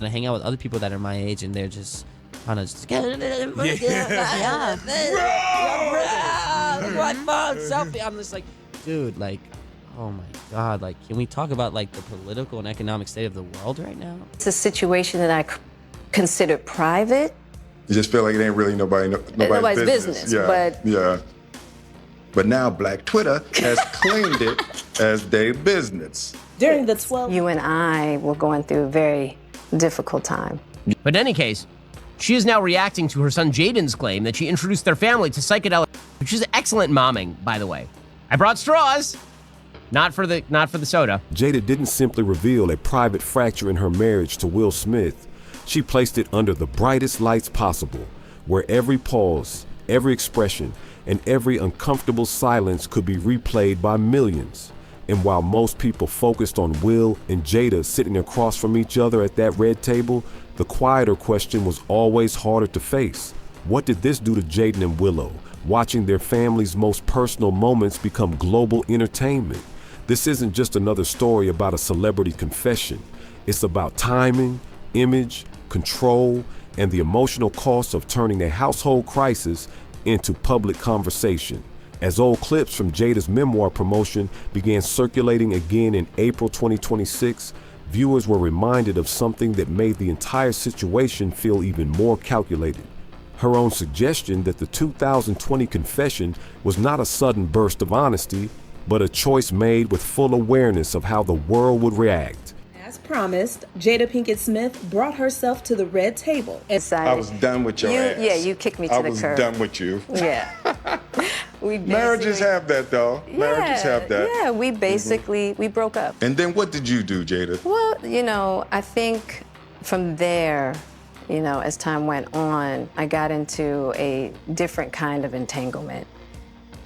And I hang out with other people that are my age, and they're just kind of just, look at my phone, selfie. I'm just like, dude, like, oh my God, like, can we talk about like the political and economic state of the world right now? It's a situation that I consider private. You just feel like it ain't really nobody's business. Yeah. But now Black Twitter has claimed it as their business. During the 12... You and I were going through a very difficult time. But in any case, she is now reacting to her son Jaden's claim that she introduced their family to psychedelics, which is excellent momming, by the way. I brought straws, not for the soda. Jada didn't simply reveal a private fracture in her marriage to Will Smith. She placed it under the brightest lights possible, where every pause, every expression, and every uncomfortable silence could be replayed by millions. And while most people focused on Will and Jada sitting across from each other at that red table, the quieter question was always harder to face. What did this do to Jaden and Willow, watching their family's most personal moments become global entertainment? This isn't just another story about a celebrity confession. It's about timing, image, control, and the emotional cost of turning a household crisis into public conversation. As old clips from Jada's memoir promotion began circulating again in April 2026, viewers were reminded of something that made the entire situation feel even more calculated. Her own suggestion that the 2020 confession was not a sudden burst of honesty, but a choice made with full awareness of how the world would react. As promised, Jada Pinkett Smith brought herself to the red table. I was done with your ass. Yeah, you kicked me to the curb. I was done with you. Yeah. Marriages have that, though. Marriages have that. Yeah, we basically, we broke up. And then what did you do, Jada? Well, I think from there, as time went on, I got into a different kind of entanglement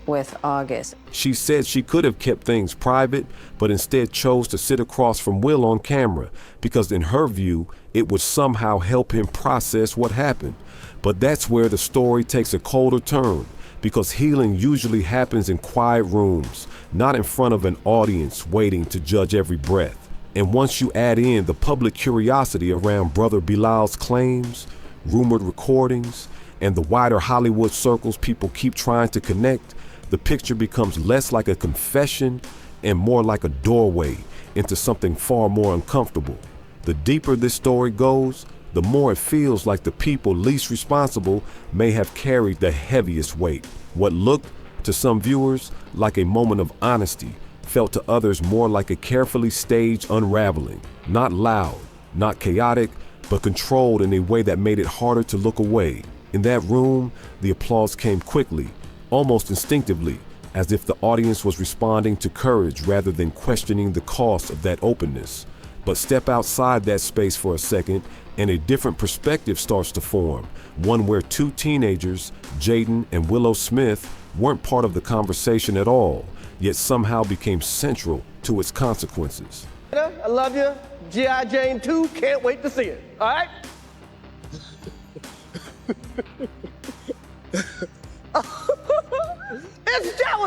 with August. She said she could have kept things private, but instead chose to sit across from Will on camera because in her view, it would somehow help him process what happened. But that's where the story takes a colder turn, because healing usually happens in quiet rooms, not in front of an audience waiting to judge every breath. And once you add in the public curiosity around Brother Bilal's claims, rumored recordings, and the wider Hollywood circles people keep trying to connect, the picture becomes less like a confession and more like a doorway into something far more uncomfortable. The deeper this story goes, the more it feels like the people least responsible may have carried the heaviest weight. What looked to some viewers like a moment of honesty felt to others more like a carefully staged unraveling. Not loud, not chaotic, but controlled in a way that made it harder to look away. In that room, the applause came quickly, almost instinctively, as if the audience was responding to courage rather than questioning the cost of that openness. But step outside that space for a second, and a different perspective starts to form, one where two teenagers, Jaden and Willow Smith, weren't part of the conversation at all, yet somehow became central to its consequences. I love you. G.I. Jane 2, can't wait to see it, all right?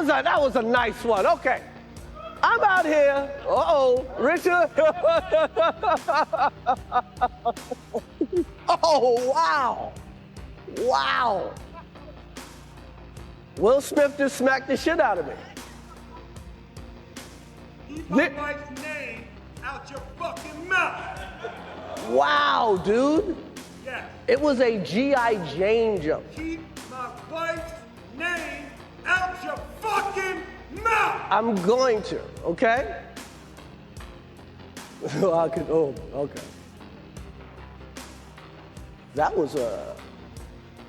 That was a nice one. Okay. I'm out here. Richard. Oh, wow. Wow. Will Smith just smacked the shit out of me. Keep my wife's name out your fucking mouth. Wow, dude. Yes. It was a G.I. Jane jump. Keep my wife's name out your fucking mouth. I'm going to, okay? Okay. That was a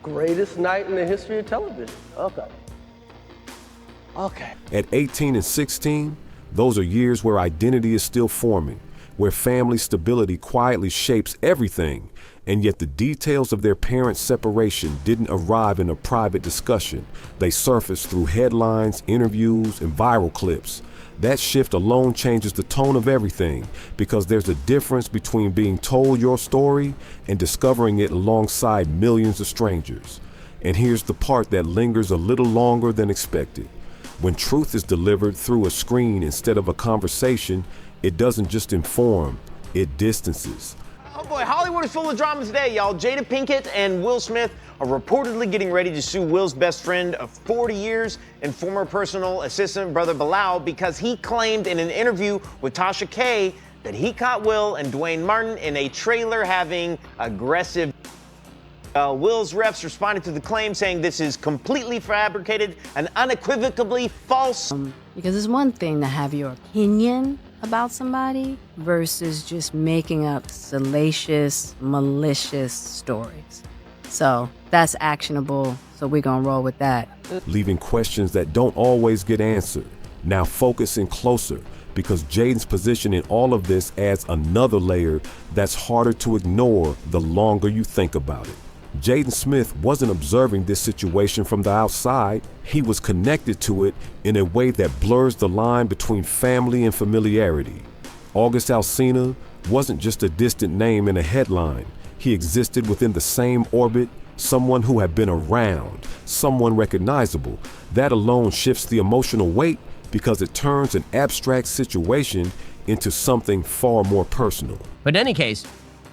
greatest night in the history of television. Okay. At 18 and 16, those are years where identity is still forming, where family stability quietly shapes everything, and yet the details of their parents' separation didn't arrive in a private discussion. They surfaced through headlines, interviews, and viral clips. That shift alone changes the tone of everything, because there's a difference between being told your story and discovering it alongside millions of strangers. And here's the part that lingers a little longer than expected. When truth is delivered through a screen instead of a conversation, it doesn't just inform, it distances. Oh boy, Hollywood is full of drama today, y'all. Jada Pinkett and Will Smith are reportedly getting ready to sue Will's best friend of 40 years and former personal assistant, brother Willow, because he claimed in an interview with Tasha K that he caught Will and Dwayne Martin in a trailer having aggressive. Will's reps responded to the claim, saying this is completely fabricated and unequivocally false. Because it's one thing to have your opinion about somebody versus just making up salacious, malicious stories. So that's actionable, so we're gonna roll with that. Leaving questions that don't always get answered. Now focusing closer, because Jaden's position in all of this adds another layer that's harder to ignore the longer you think about it. Jaden Smith wasn't observing this situation from the outside. He was connected to it in a way that blurs the line between family and familiarity. August Alsina wasn't just a distant name in a headline. He existed within the same orbit, someone who had been around, someone recognizable. That alone shifts the emotional weight because it turns an abstract situation into something far more personal. But in any case,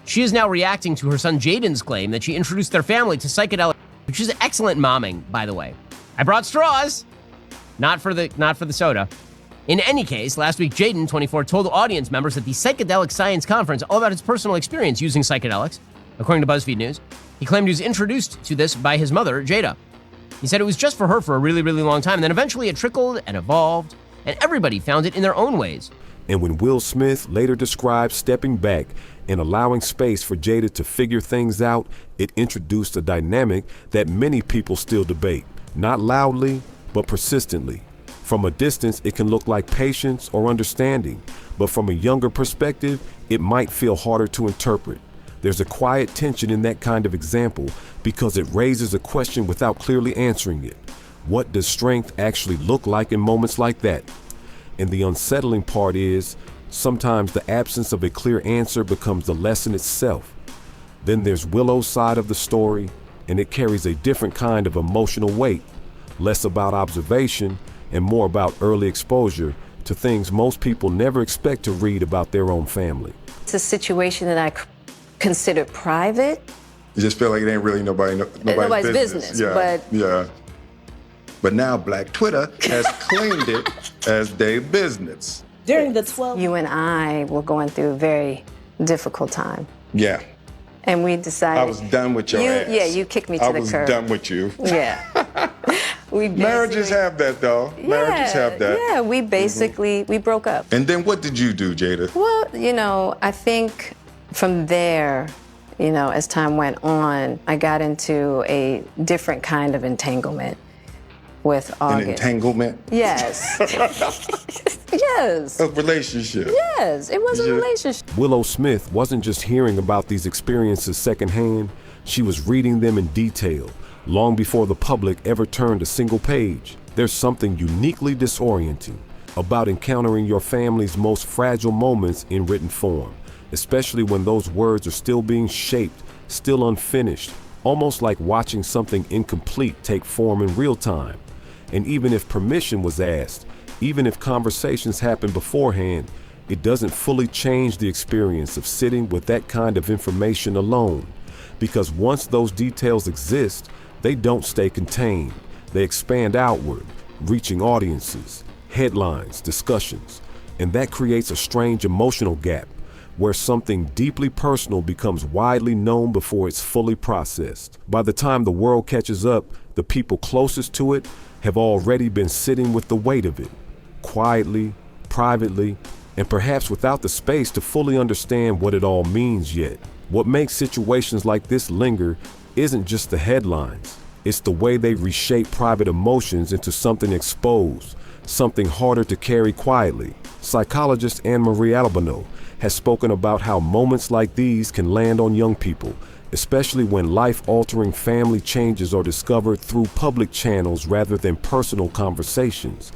she is now reacting to her son Jaden's claim that she introduced their family to psychedelic, which is excellent momming, by the way. I brought straws, not for the soda. In any case, last week Jaden, 24, told audience members at the Psychedelic Science Conference all about his personal experience using psychedelics. According to BuzzFeed News, he claimed he was introduced to this by his mother, Jada. He said it was just for her for a really, really long time, and then eventually it trickled and evolved, and everybody found it in their own ways. And when Will Smith later described stepping back and allowing space for Jada to figure things out, it introduced a dynamic that many people still debate, not loudly, but persistently. From a distance, it can look like patience or understanding, but from a younger perspective, it might feel harder to interpret. There's a quiet tension in that kind of example because it raises a question without clearly answering it. What does strength actually look like in moments like that? And the unsettling part is, sometimes the absence of a clear answer becomes the lesson itself. Then there's Willow's side of the story, and it carries a different kind of emotional weight, less about observation and more about early exposure to things most people never expect to read about their own family. It's a situation that I consider private. You just feel like it ain't really nobody's business. Yeah. But now Black Twitter has claimed it as their business. During the 12... You and I were going through a very difficult time. Yeah. And we decided... I was done with your ass. Yeah, you kicked me to the curb. I was done with you. Yeah. Marriages have that, though. Marriages have that. Yeah, we basically, we broke up. And then what did you do, Jada? Well, I think from there, as time went on, I got into a different kind of entanglement with August. An entanglement? Yes. Yes. A relationship? Yes, it was a relationship. Willow Smith wasn't just hearing about these experiences secondhand, she was reading them in detail, long before the public ever turned a single page. There's something uniquely disorienting about encountering your family's most fragile moments in written form, especially when those words are still being shaped, still unfinished, almost like watching something incomplete take form in real time. And even if permission was asked, even if conversations happened beforehand, it doesn't fully change the experience of sitting with that kind of information alone. Because once those details exist, they don't stay contained. They expand outward, reaching audiences, headlines, discussions. And that creates a strange emotional gap where something deeply personal becomes widely known before it's fully processed. By the time the world catches up, the people closest to it have already been sitting with the weight of it, quietly, privately, and perhaps without the space to fully understand what it all means yet. What makes situations like this linger isn't just the headlines. It's the way they reshape private emotions into something exposed, something harder to carry quietly. Psychologist Anne-Marie Albano has spoken about how moments like these can land on young people, especially when life-altering family changes are discovered through public channels rather than personal conversations.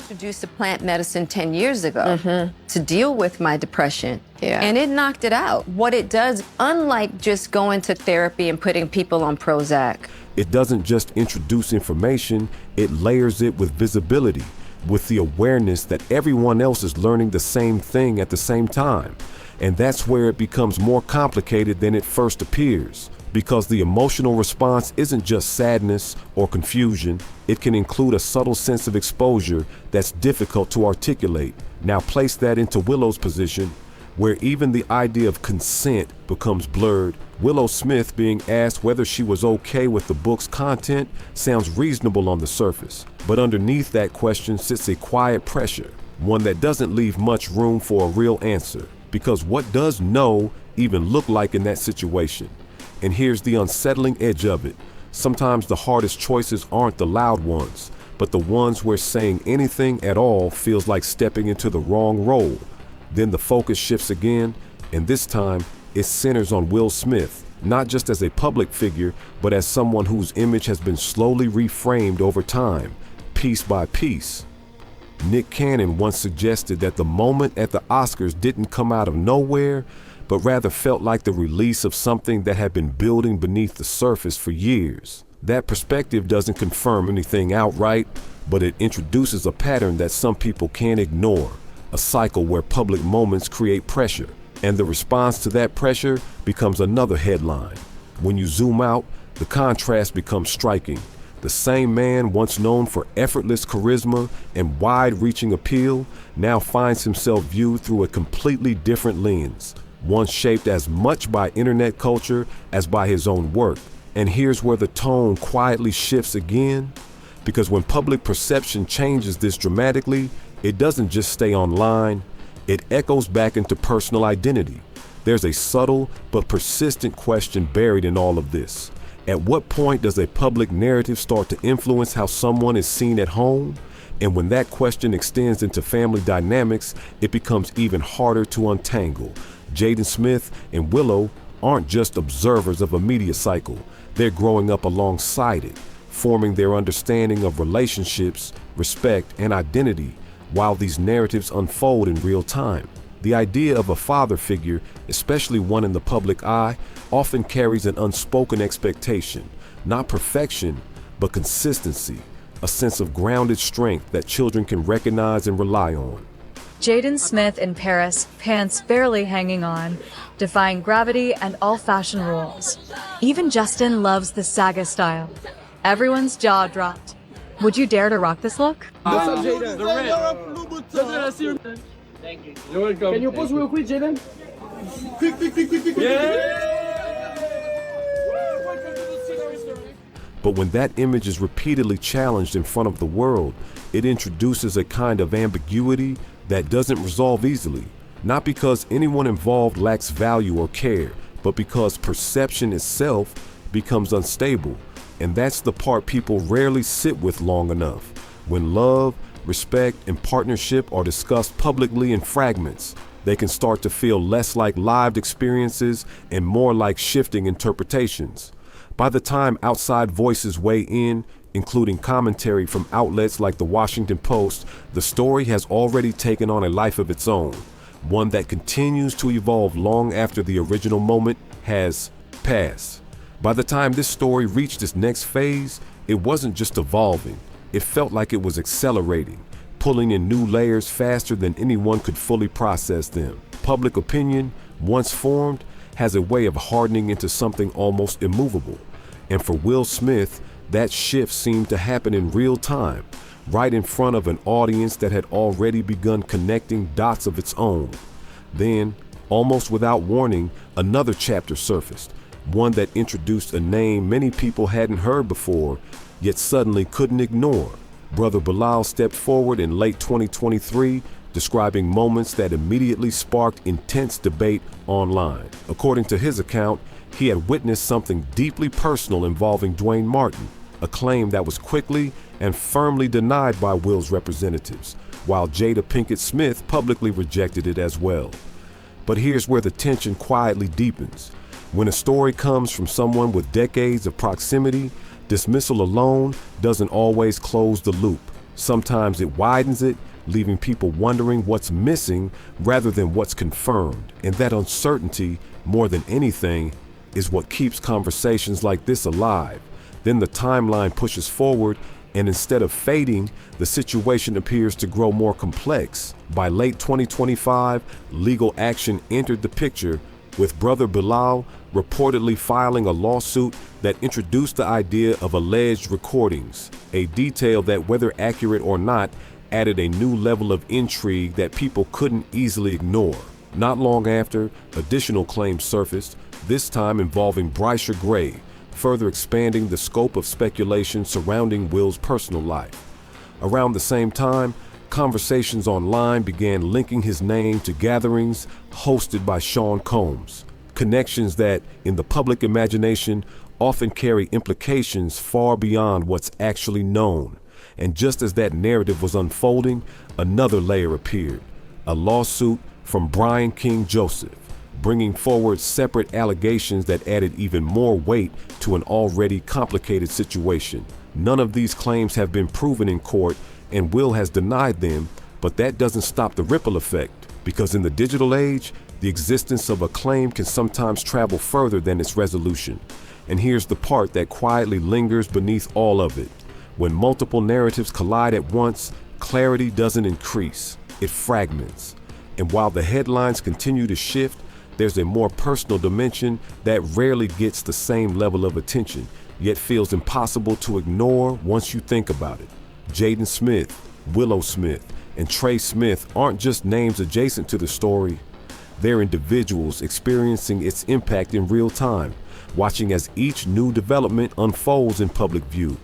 Introduced to plant medicine 10 years ago to deal with my depression. Yeah. And it knocked it out. What it does, unlike just going to therapy and putting people on Prozac, it doesn't just introduce information, it layers it with visibility, with the awareness that everyone else is learning the same thing at the same time. And that's where it becomes more complicated than it first appears, because the emotional response isn't just sadness or confusion. It can include a subtle sense of exposure that's difficult to articulate. Now place that into Willow's position, where even the idea of consent becomes blurred. Willow Smith being asked whether she was okay with the book's content sounds reasonable on the surface, but underneath that question sits a quiet pressure, one that doesn't leave much room for a real answer. Because what does no even look like in that situation? And here's the unsettling edge of it. Sometimes the hardest choices aren't the loud ones, but the ones where saying anything at all feels like stepping into the wrong role. Then the focus shifts again, and this time it centers on Will Smith, not just as a public figure, but as someone whose image has been slowly reframed over time, piece by piece. Nick Cannon once suggested that the moment at the Oscars didn't come out of nowhere, but rather felt like the release of something that had been building beneath the surface for years. That perspective doesn't confirm anything outright, but it introduces a pattern that some people can't ignore, a cycle where public moments create pressure, and the response to that pressure becomes another headline. When you zoom out, the contrast becomes striking. The same man once known for effortless charisma and wide-reaching appeal now finds himself viewed through a completely different lens, one shaped as much by internet culture as by his own work. And here's where the tone quietly shifts again, because when public perception changes this dramatically, it doesn't just stay online, it echoes back into personal identity. There's a subtle but persistent question buried in all of this. At what point does a public narrative start to influence how someone is seen at home? And when that question extends into family dynamics, it becomes even harder to untangle. Jaden Smith and Willow aren't just observers of a media cycle. They're growing up alongside it, forming their understanding of relationships, respect, and identity while these narratives unfold in real time. The idea of a father figure, especially one in the public eye, often carries an unspoken expectation, not perfection, but consistency, a sense of grounded strength that children can recognize and rely on. Jaden Smith in Paris, pants barely hanging on, defying gravity and all fashion rules. Even Justin loves the saga style. Everyone's jaw dropped. Would you dare to rock this look? What's up, Jaden? The red. Thank you. You're welcome. Can you pause real quick, Jaden? Quick. Yeah! But when that image is repeatedly challenged in front of the world, it introduces a kind of ambiguity that doesn't resolve easily. Not because anyone involved lacks value or care, but because perception itself becomes unstable. And that's the part people rarely sit with long enough. When love, respect, and partnership are discussed publicly in fragments, they can start to feel less like lived experiences and more like shifting interpretations. By the time outside voices weigh in, including commentary from outlets like the Washington Post, the story has already taken on a life of its own, one that continues to evolve long after the original moment has passed. By the time this story reached its next phase, it wasn't just evolving, it felt like it was accelerating, pulling in new layers faster than anyone could fully process them. Public opinion, once formed, has a way of hardening into something almost immovable. And for Will Smith, that shift seemed to happen in real time, right in front of an audience that had already begun connecting dots of its own. Then, almost without warning, another chapter surfaced, one that introduced a name many people hadn't heard before, yet suddenly couldn't ignore. Brother Bilal stepped forward in late 2023, describing moments that immediately sparked intense debate online. According to his account, he had witnessed something deeply personal involving Dwayne Martin, a claim that was quickly and firmly denied by Will's representatives, while Jada Pinkett Smith publicly rejected it as well. But here's where the tension quietly deepens. When a story comes from someone with decades of proximity, dismissal alone doesn't always close the loop. Sometimes it widens it, leaving people wondering what's missing rather than what's confirmed. And that uncertainty, more than anything, is what keeps conversations like this alive. Then the timeline pushes forward, and instead of fading, the situation appears to grow more complex. By late 2025, legal action entered the picture, with brother Willow reportedly filing a lawsuit that introduced the idea of alleged recordings, a detail that, whether accurate or not, added a new level of intrigue that people couldn't easily ignore. Not long after, additional claims surfaced, this time involving Bryce Gray, further expanding the scope of speculation surrounding Will's personal life. Around the same time, conversations online began linking his name to gatherings hosted by Sean Combs, connections that, in the public imagination, often carry implications far beyond what's actually known. And just as that narrative was unfolding, another layer appeared, a lawsuit from Brian King Joseph, bringing forward separate allegations that added even more weight to an already complicated situation. None of these claims have been proven in court, and Will has denied them, but that doesn't stop the ripple effect, because in the digital age, the existence of a claim can sometimes travel further than its resolution. And here's the part that quietly lingers beneath all of it. When multiple narratives collide at once, clarity doesn't increase, it fragments. And while the headlines continue to shift, there's a more personal dimension that rarely gets the same level of attention, yet feels impossible to ignore once you think about it. Jaden Smith, Willow Smith, and Trey Smith aren't just names adjacent to the story. They're individuals experiencing its impact in real time, watching as each new development unfolds in public view.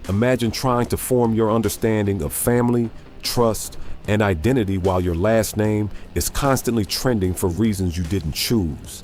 Imagine trying to form your understanding of family, trust, and identity while your last name is constantly trending for reasons you didn't choose.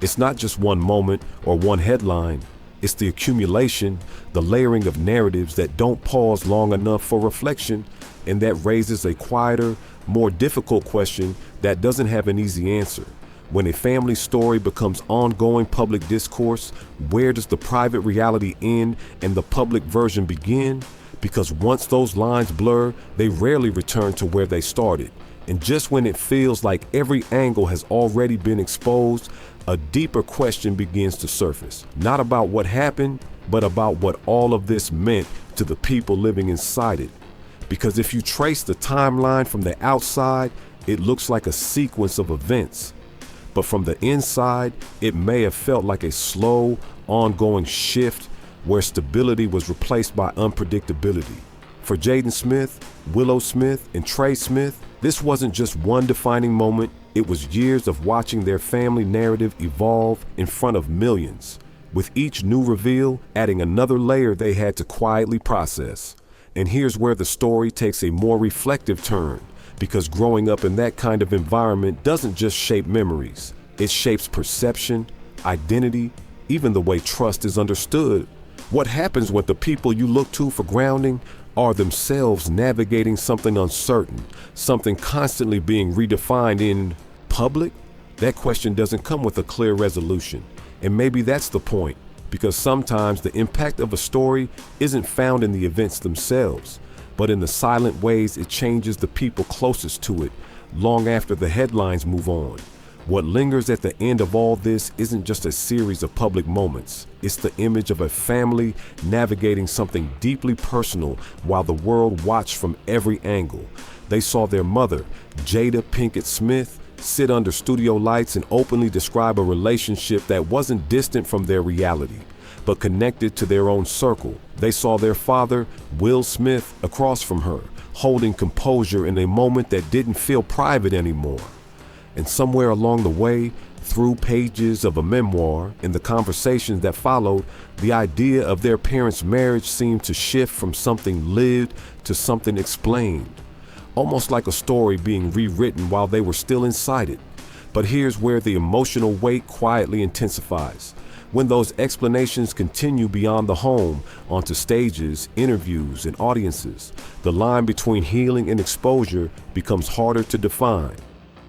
It's not just one moment or one headline. It's the accumulation, the layering of narratives that don't pause long enough for reflection, and that raises a quieter, more difficult question that doesn't have an easy answer. When a family story becomes ongoing public discourse, where does the private reality end and the public version begin? Because once those lines blur, they rarely return to where they started. And just when it feels like every angle has already been exposed, a deeper question begins to surface. Not about what happened, but about what all of this meant to the people living inside it. Because if you trace the timeline from the outside, it looks like a sequence of events. But from the inside, it may have felt like a slow, ongoing shift where stability was replaced by unpredictability. For Jaden Smith, Willow Smith, and Trey Smith, this wasn't just one defining moment, it was years of watching their family narrative evolve in front of millions, with each new reveal adding another layer they had to quietly process. And here's where the story takes a more reflective turn, because growing up in that kind of environment doesn't just shape memories, it shapes perception, identity, even the way trust is understood. What happens when the people you look to for grounding are themselves navigating something uncertain, something constantly being redefined in public? That question doesn't come with a clear resolution. And maybe that's the point, because sometimes the impact of a story isn't found in the events themselves, but in the silent ways it changes the people closest to it, long after the headlines move on. What lingers at the end of all this isn't just a series of public moments. It's the image of a family navigating something deeply personal while the world watched from every angle. They saw their mother, Jada Pinkett Smith, sit under studio lights and openly describe a relationship that wasn't distant from their reality, but connected to their own circle. They saw their father, Will Smith, across from her, holding composure in a moment that didn't feel private anymore. And somewhere along the way, through pages of a memoir and the conversations that followed, the idea of their parents' marriage seemed to shift from something lived to something explained, almost like a story being rewritten while they were still inside it. But here's where the emotional weight quietly intensifies. When those explanations continue beyond the home, onto stages, interviews, and audiences, the line between healing and exposure becomes harder to define.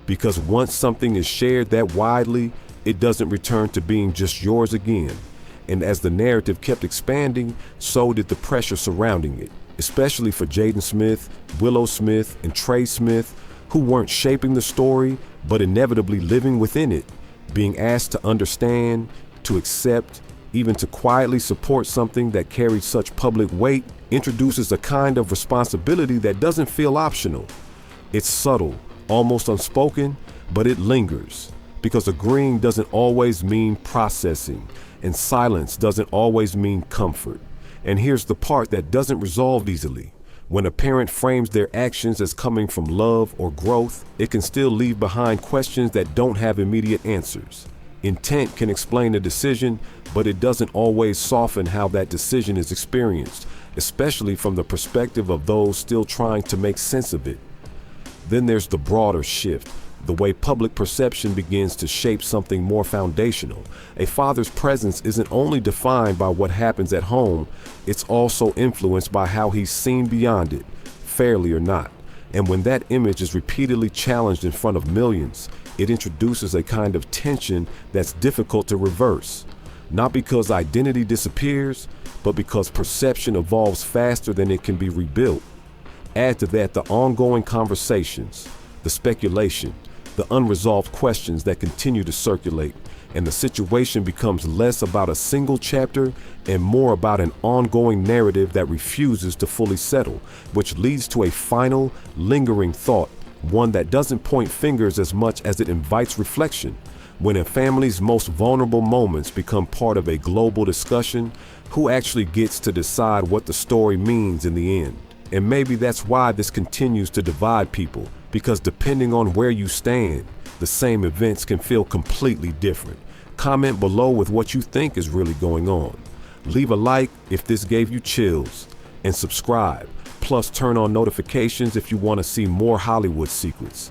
Because once something is shared that widely, it doesn't return to being just yours again. And as the narrative kept expanding, so did the pressure surrounding it. especially for Jaden Smith, Willow Smith, and Trey Smith, who weren't shaping the story, but inevitably living within it, being asked to understand, to accept, even to quietly support something that carried such public weight introduces a kind of responsibility that doesn't feel optional. It's subtle, almost unspoken, but it lingers, because agreeing doesn't always mean processing, and silence doesn't always mean comfort. And here's the part that doesn't resolve easily. When a parent frames their actions as coming from love or growth, it can still leave behind questions that don't have immediate answers. Intent can explain a decision, but it doesn't always soften how that decision is experienced, especially from the perspective of those still trying to make sense of it. Then there's the broader shift, the way public perception begins to shape something more foundational. A father's presence isn't only defined by what happens at home, it's also influenced by how he's seen beyond it, fairly or not. And when that image is repeatedly challenged in front of millions, it introduces a kind of tension that's difficult to reverse. Not because identity disappears, but because perception evolves faster than it can be rebuilt. Add to that the ongoing conversations, the speculation, the unresolved questions that continue to circulate, and the situation becomes less about a single chapter and more about an ongoing narrative that refuses to fully settle, which leads to a final, lingering thought, one that doesn't point fingers as much as it invites reflection. When a family's most vulnerable moments become part of a global discussion, who actually gets to decide what the story means in the end? And maybe that's why this continues to divide people, because depending on where you stand, the same events can feel completely different. Comment below with what you think is really going on. Leave a like if this gave you chills, and subscribe. Plus turn on notifications if you want to see more Hollywood secrets.